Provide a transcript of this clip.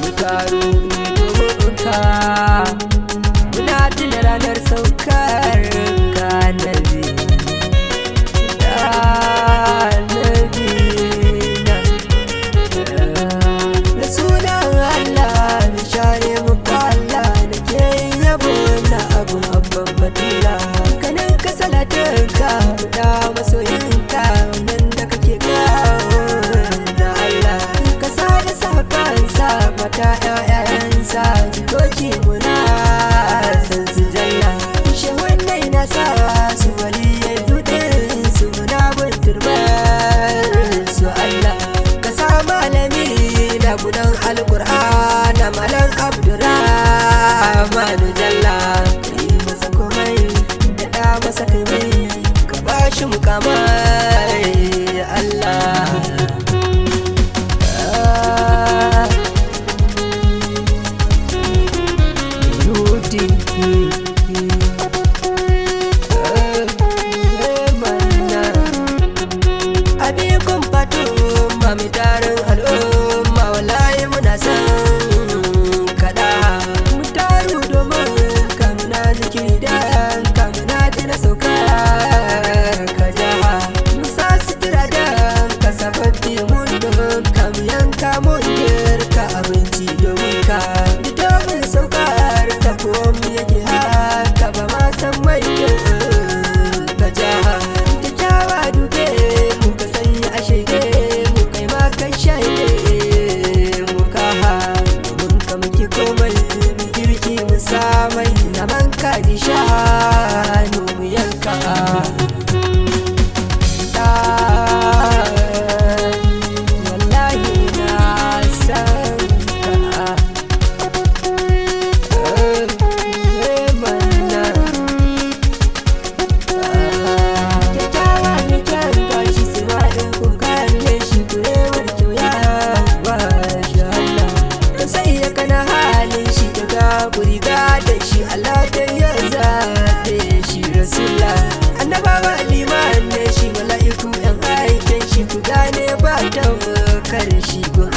Mutaru domin muna tuna ranar saukar ka Nabi na da sunan Allah da share muku Allah da ke yabo na abu abban batula kanin ka salatinka da masoyinka nan da kake kawo da Allah ka sa da sakansa mata ƴaƴansa jikoki muna san su jalla shehun nai na sa su waliyai dudin su muna bin turbar su Allah ka sa malami da gudan alƙur'an da malam Abdurrahmanu jalla yi masa komai da ɗa masa kai mai ka bashi mukamai Allah abikun fatu mami tarin al'umma wallahi muna san kada mu taru domin kamuna zikiri da kamuna tina sauka ka jaha musa sutura da kasafaffi mun kam yanka mun girka abinci domin ka domin saukar ta komi yake haka ba ma san mai ka jaha kyakkyawa duke mu ka sanya a shege mu kai ma kan shaide mu kaha domin ka muke komai mu girki mu samai zaman kaji shanu mu yanka wallahi na san ka kyakkyawa ne kyan gashi su maɗin kukan yin shi kurewar kyoya wa shi Allah da sai ya kana halin shi daga kuriga da shi Allah da ya zaɓe shi Rasulullah annabawa liman ne shi mala'iku yan aikin shi ku gane ba ta makar shi gun